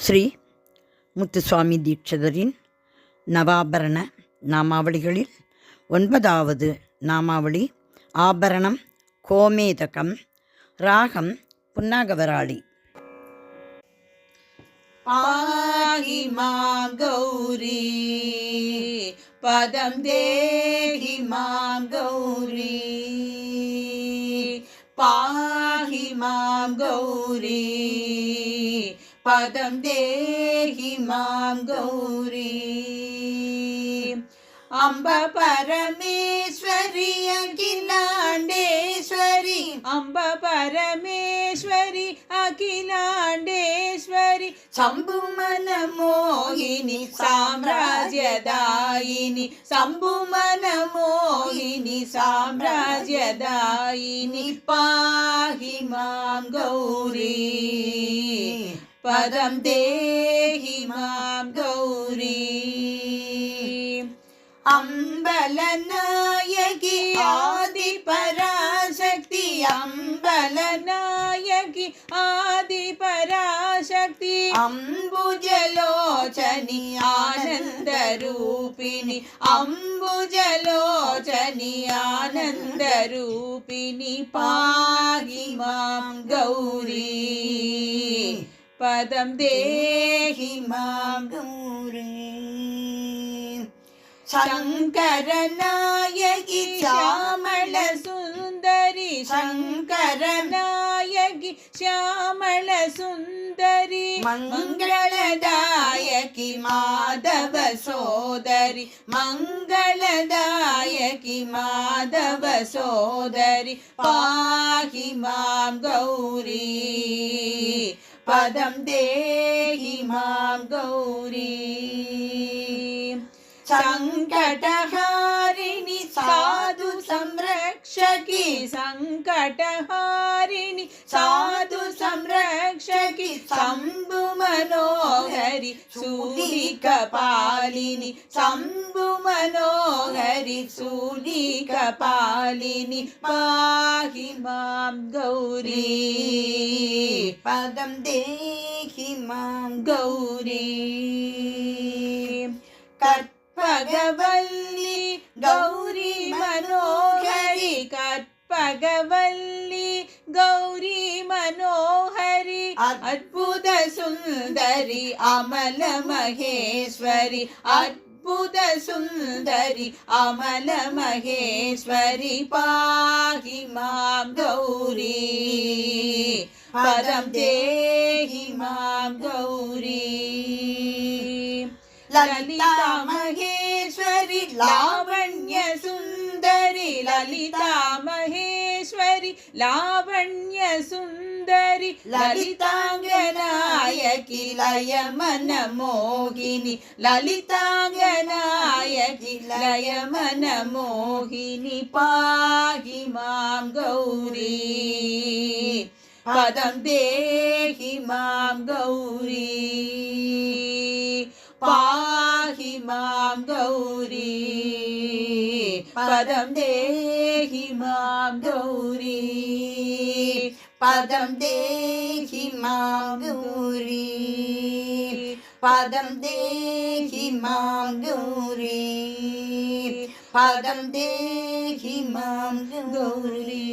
ஸ்ரீ முத்துசுவாமி தீட்சிதரின் நவாபரண நாமாவளிகளில் 9வது நாமாவளி ஆபரணம் கோமேதகம். ராகம் புன்னாகவராளி. பாகி மாம் கௌரி பதம் தேகி மாம் கௌரி, பாகி மாம் கௌரி பதம் தேகி மாம் கௌரி. அம்ப பரமேஸ்வரி அகிலாண்டேஸ்வரி, அம்ப பரமேஸ்வரி அகிலாண்டேஸ்வரி, சம்புமன மோகினி சாம்ராஜ்யதாயினி, சம்புமன மோகினி சாம்ராஜ்யதாயினி. பாகி மாம் கௌரி பதம் தேகி மாம் கௌரி. அம்பலநாயகி ஆதி பராசக்தி, அம்பலநாயகி ஆதி பராசக்தி, அம்புஜலோச்சனி ஆனந்த ரூபிணி, அம்புஜலோச்சனி ஆனந்த ரூபிணி. பாகி மாம் கௌரி பதம் தேகி மாம் கௌரி. சங்கரநாயகி ஷியாமள சுந்தரி, சங்கரநாயகி ஷியாமள சுந்தரி, மங்களதாயகி மாதவ சோதரி, மங்களதாயகி மாதவ சோதரி. பாகி மாம் கௌரி பதம் தேகி மாம் கௌரி. संकटहारिणि साधु संरक्षकी, संकटहारिणि साधु संरक्षकी, शंभु मनोहरि शूलिकपालिनी, शंभु मनोहरि शूलिकपालिनी. पाहि मां गौरी पदं देहि मां गौरी. கற்பகவல்லி கௌரி மனோகரி, கற்பகவல்லி கௌரி மனோகரி, அற்புத சுந்தரி அமல மகேஸ்வரி, அற்புத சுந்தரி அமல மகேஸ்வரி. பாகி மாம் கௌரி பதம் தேகி மாம் கௌரி. லலிதா மகேஸ்வரி லாவண்ய சுந்தரி, லலிதா மகேஸ்வரி லாவண்ய சுந்தரி, லலிதாங்கநாயகி லயமன மோகினி, லலிதாங்கநாயகி லயமன மோகினி. பாகி மாம் கௌரி பதம் தேகி மாம் கௌரி. பாகி மாம் கௌரி பதம் தேகி மாம் கௌரி, பதம் தேகி மாம் கௌரி, பதம் தேகி மாம் கௌரி, பதம் தேகி மாம் கௌரி.